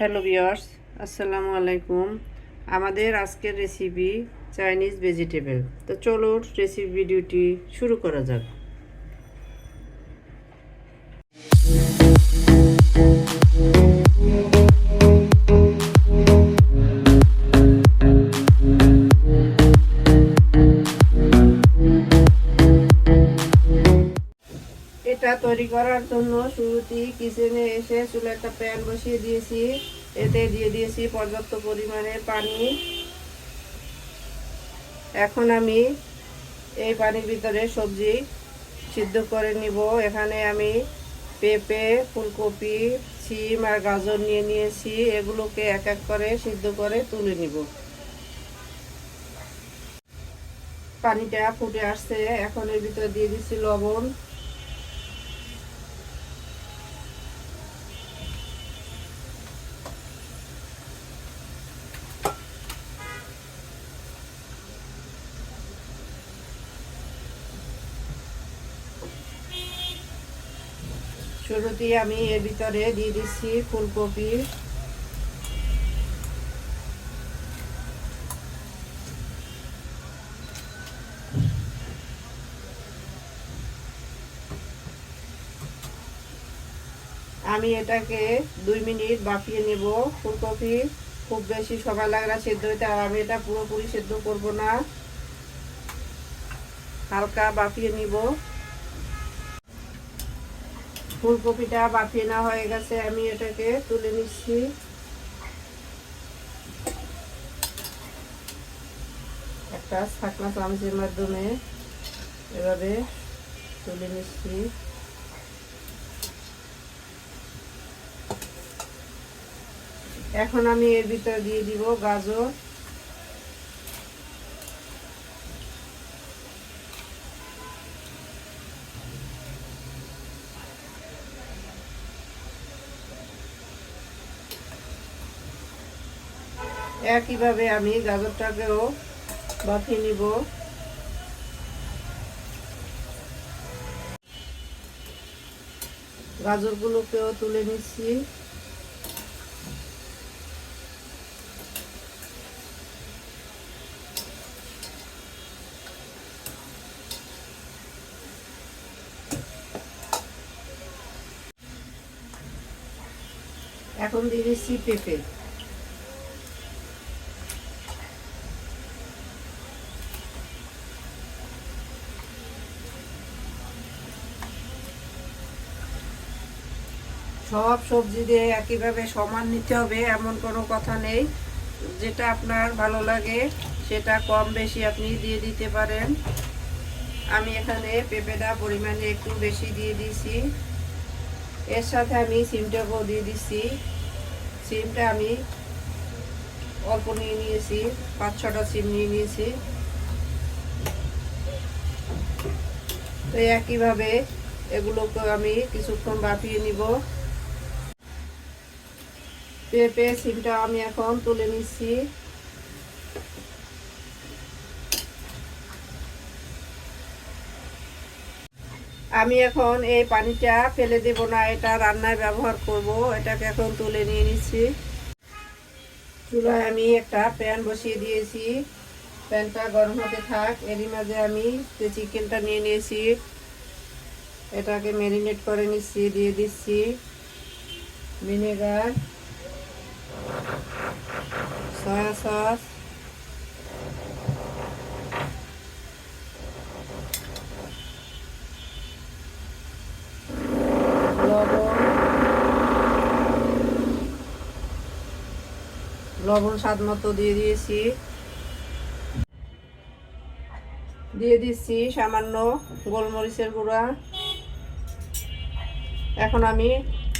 Hello viewers, আসসালামু আলাইকুম। আমাদের আজকের রেসিপি চাইনিজ ভেজিটেবল। তো চলুন রেসিপি ভিডিওটি শুরু করা যাক। এটা তৈরি করার জন্য শুরুতেই কিচেনে এসে চুলে একটা প্যান বসিয়ে দিয়েছি। এতে দিয়ে দিয়েছি পর্যাপ্ত পরিমাণে পানি। এখন আমি এই পানির ভিতরে সবজি সিদ্ধ করে নিব। এখানে আমি পেঁপে, ফুলকপি, সিম আর গাজর নিয়ে নিয়েছি। এগুলোকে এক এক করে সিদ্ধ করে তুলে নিব। পানিটা ফুটে আসছে, এখন এর ভিতরে দিয়ে দিচ্ছি লবণ। শুরুতেই আমি এর ভিতরে দিয়ে দিচ্ছি ফুলকপি। আমি এটাকে 2 মিনিট বাফিয়ে নেব। ফুলকপি খুব বেশি সময় লাগে না সেদ্ধ হইতে, আর আমি এটা পুরোপুরি সেদ্ধ করব না, হালকা বাফিয়ে নিব। ফুলকপিটা বাফিয়ে না হয়ে গেছে, আমি এটাকে তুলে নিচ্ছি। একটা ছাঁকনা চামচের মাধ্যমে এভাবে তুলে নিচ্ছি। এখন আমি এর ভিতরে দিয়ে দিব গাজর। একইভাবে আমি গাজরটাকেও বাফিয়ে নিব। গাজরগুলোকেও তুলে নিচ্ছি। এখন দিয়ে দিচ্ছি পেঁপে। সব সবজি দিয়ে একইভাবে সমান নিতে হবে এমন কোনো কথা নেই। যেটা আপনার ভালো লাগে সেটা কম বেশি আপনি দিয়ে দিতে পারেন। আমি এখানে পেঁপেটা পরিমাণে একটু বেশি দিয়ে দিয়েছি। এর সাথে আমি সিমটাকেও দিয়ে দিচ্ছি। সিমটা আমি অল্প নিয়ে নিয়েছি, 5-6টা সিম নিয়ে নিয়েছি। তো একইভাবে এগুলোকে আমি কিছুক্ষণ বাফিয়ে নিব। পেঁপে সিমটা আমি এখন তুলে নিচ্ছি। আমি এখন এই পানিটা ফেলে দেব না, এটা রান্নায় ব্যবহার করব। এটাকে এখন তুলে নিয়ে নিচ্ছি। চুলায় আমি একটা প্যান বসিয়ে দিয়েছি, প্যানটা গরম হতে থাক। এরই মাঝে আমি যে চিকেনটা নিয়ে নিয়েছি এটাকে ম্যারিনেট করে নিচ্ছি। দিয়ে দিচ্ছি ভিনেগার, সয়া সস, লবণ স্বাদ মতো দিয়ে দিয়েছি। দিয়ে দিচ্ছি সামান্য গোলমরিচের গুঁড়া। এখন আমি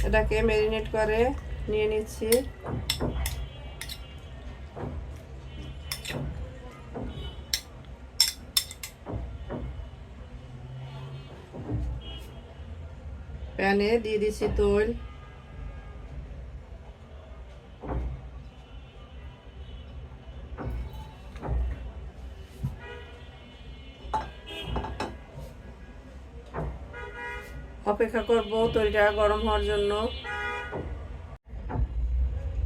এটাকে ম্যারিনেট করে নিয়ে নিচ্ছি। প্যানে দিয়ে দিচ্ছি তেল। অপেক্ষা করব তেলটা গরম হওয়ার জন্য।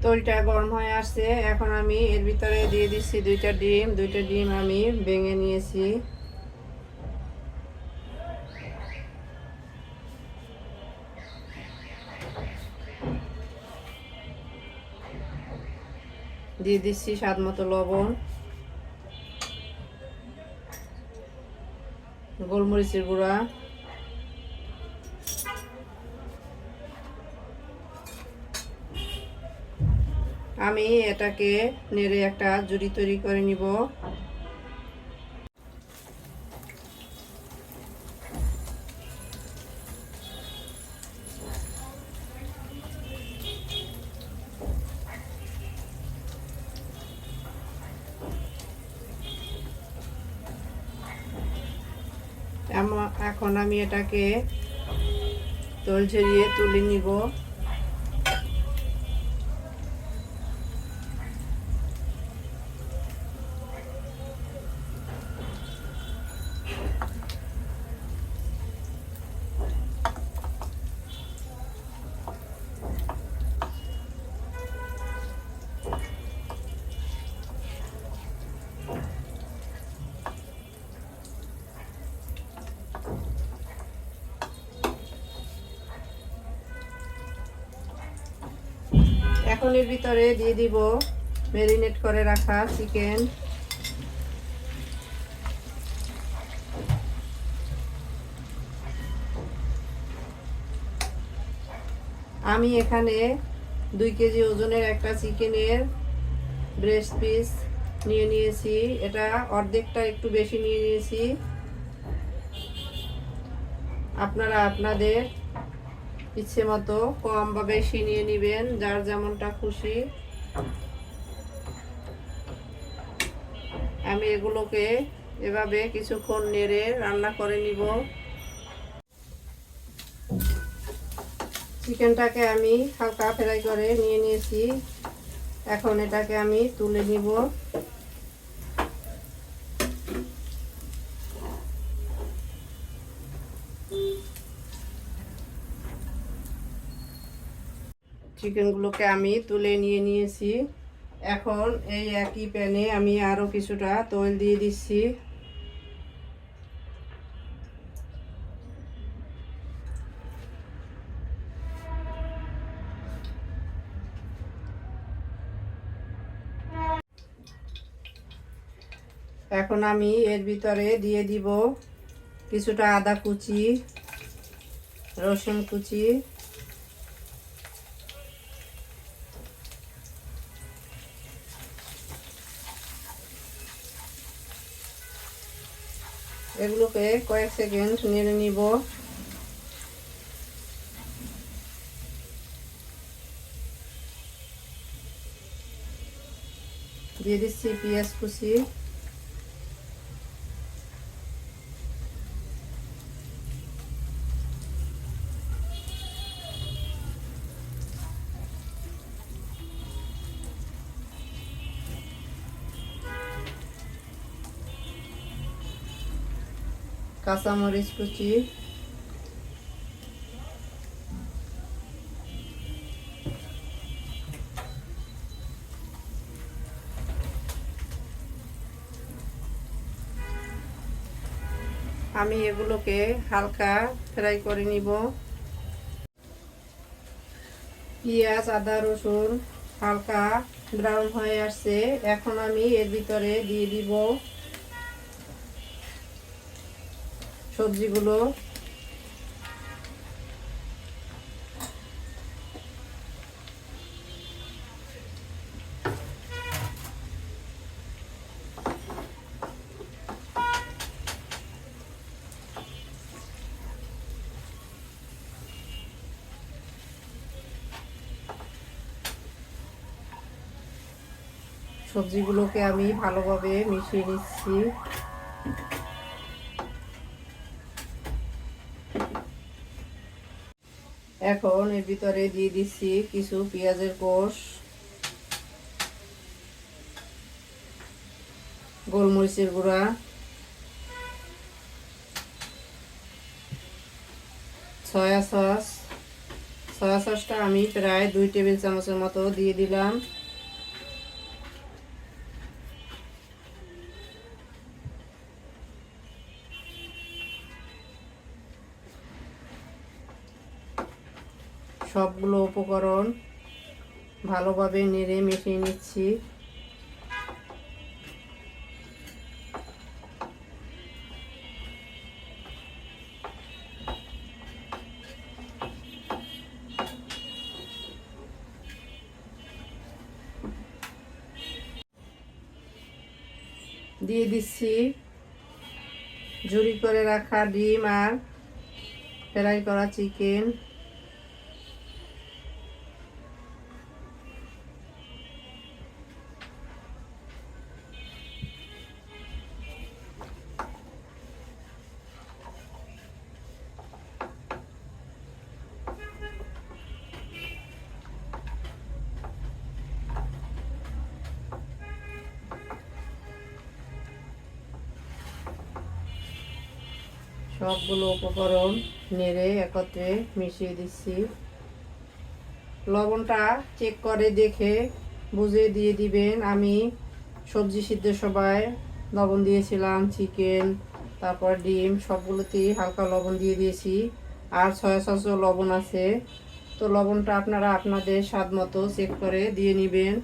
তলটা গরম হয়ে আসছে। এখন আমি এর ভিতরে দিয়ে দিচ্ছি দুইটা ডিম আমি ভেঙে নিয়েছি। দিয়ে দিচ্ছি স্বাদ মতো লবণ, গোলমরিচের গুঁড়া, আমি এটাকে নেড়ে একটা জুড়ি তৈরি করে নিব। এখন আমি এটাকে তল ঝরিয়ে তুলে নিব। এখন এর ভিতরে দিয়ে দিব ম্যারিনেট করে রাখা চিকেন। আমি এখানে 2 কেজি ওজনের একটা চিকেনের ব্রেস্ট পিস নিয়ে নিয়েছি। এটা অর্ধেকটা একটু বেশি নিয়ে নিয়েছি। আপনারা আপনাদের ইচ্ছে মতো কম বা বেশি নিয়ে নেবেন, যার যেমনটা খুশি। আমি এগুলোকে এভাবে কিছুক্ষণ নেড়ে রান্না করে নিব। চিকেনটাকে আমি হালকা ফ্রাই করে নিয়ে নিয়েছি। এখন এটাকে আমি তুলে নিব। চিকেনগুলোকে আমি তুলে নিয়ে নিয়েছি। এখন এই একই প্যানে আমি আরও কিছুটা তেল দিয়ে দিচ্ছি। এখন আমি এর ভিতরে দিয়ে দিব কিছুটা আদা কুচি, রসুন কুচি, এগুলোকে কয়েক সেকেন্ড নেড়ে নিব। দিয়ে দিচ্ছি পেঁয়াজ কুচি, কাঁচামরিচ কুচি, আমি এগুলোকে হালকা ফ্রাই করে নিব। পেঁয়াজ আদা রসুন হালকা ব্রাউন হয়ে আসছে। এখন আমি এর ভিতরে দিয়ে দিব সবজিগুলো। সবজিগুলোকে আমি ভালোভাবে মিশিয়ে নিচ্ছি। এখন এর ভিতরে দিয়ে দিচ্ছি কিছু পেঁয়াজের কোষ, গোলমরিচের গুঁড়া, সয়া সস, সয়া সসটা আমি প্রায় 2 টেবিল চামচের মতো দিয়ে দিলাম। সবগুলো উপকরণ ভালোভাবে নেড়ে মিশিয়ে নিচ্ছি। দিয়ে দিচ্ছি ঝুরি করে রাখা ডিম আর ফ্রাই করা চিকেন। সবগুলো উপকরণ নেড়ে একত্রে মিশিয়ে দিচ্ছি। লবণটা চেক করে দেখে বুঝে দিয়ে দিবেন। আমি সবজি সিদ্ধ সবাই লবণ দিয়েছিলাম, চিকেন তারপর ডিম সবগুলোতেই হালকা লবণ দিয়ে দিয়েছি। আর সয়া সসও লবণ আছে, তো লবণটা আপনারা আপনাদের স্বাদ মতো চেক করে দিয়ে নেবেন।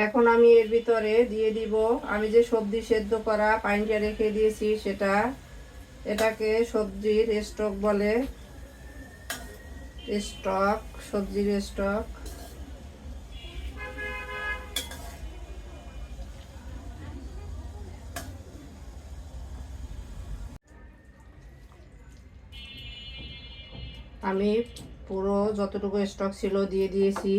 এখন আমি এর ভিতরে দিয়ে দিব আমি যে সবজি সেদ্ধ করা পানিটা রেখে দিয়েছি সেটা। এটাকে সবজির স্টক বলে, স্টক, সবজির স্টক। আমি পুরো যতটুকু স্টক ছিল দিয়ে দিয়েছি।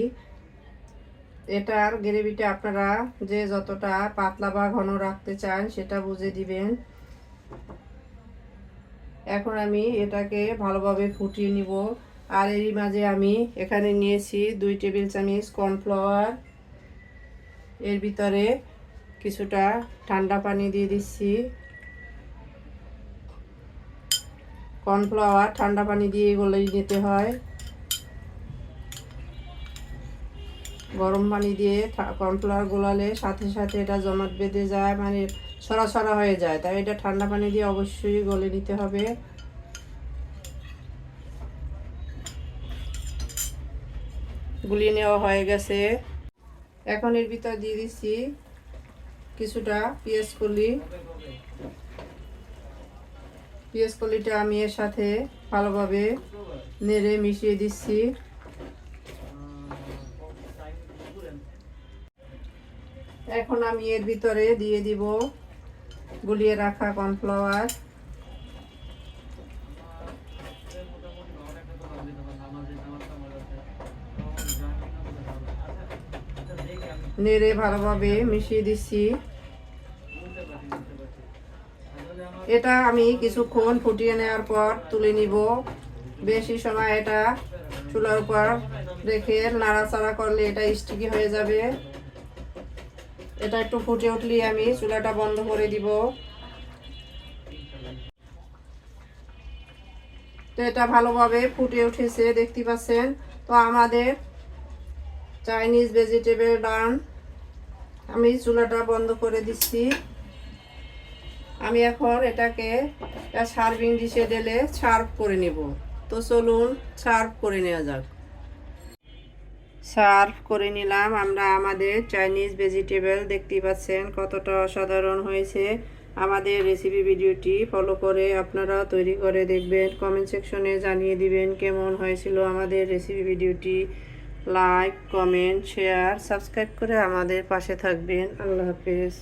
এটার গ্রেভিটা আপনারা যে যতটা পাতলা বা ঘন রাখতে চান সেটা বুঝে দিবেন। এখন আমি এটাকে ভালোভাবে ফুটিয়ে নিব। আর এরই মাঝে আমি এখানে নিয়েছি 2 টেবিল চামচ কর্নফ্লাওয়ার। এর ভিতরে কিছুটা ঠান্ডা পানি দিয়ে দিচ্ছি। কর্নফ্লাওয়ার ঠান্ডা পানি দিয়ে গলিয়ে নিতে হয়। গরম পানি দিয়ে কর্নফ্লাওয়ার গোলালে সাথে সাথে এটা জমাট বেঁধে যায়, মানে ছড়া ছড়া হয়ে যায়, তাই এটা ঠান্ডা পানি দিয়ে অবশ্যই গলে নিতে হবে। গুলিয়ে নেওয়া হয়ে গেছে। এখন এর ভিতর দিয়ে দিচ্ছি কিছুটা পেঁয়াজ কলি। পেঁয়াজ কলিটা আমি এর সাথে ভালোভাবে নেড়ে মিশিয়ে দিচ্ছি। এখন আমি এর ভিতরে দিয়ে দিব গুলিয়ে রাখা কর্নফ্লাওয়ার। নেড়ে ভালোভাবে মিশিয়ে দিচ্ছি। এটা আমি কিছুক্ষণ ফুটিয়ে নেওয়ার পর তুলে নিব। বেশি সময় এটা চুলার উপর রেখে নাড়াচাড়া করলে এটা স্টিকি হয়ে যাবে। এটা একটু ফুটে উঠলেই আমি চুলাটা বন্ধ করে দিব। তো এটা ভালোভাবে ফুটে উঠেছে দেখতে পাচ্ছেন। তো আমাদের চাইনিজ ভেজিটেবল ডান। আমি চুলাটা বন্ধ করে দিচ্ছি। আমি এখন এটাকে সার্ভিং ডিশে ঢেলে সার্ভ করে নিব। তো চলুন সার্ভ করে নেওয়া যাক। সার্ভ করে নিলাম আমরা আমাদের চাইনিজ ভেজিটেবল। দেখতেই পাচ্ছেন কতটা অসাধারণ হয়েছে। আমাদের রেসিপি ভিডিওটি ফলো করে আপনারা তৈরি করে দেখবেন। কমেন্ট সেকশনে জানিয়ে দিবেন কেমন হয়েছিল আমাদের রেসিপি ভিডিওটি। লাইক, কমেন্ট, শেয়ার, সাবস্ক্রাইব করে আমাদের পাশে থাকবেন। আল্লাহ হাফেজ।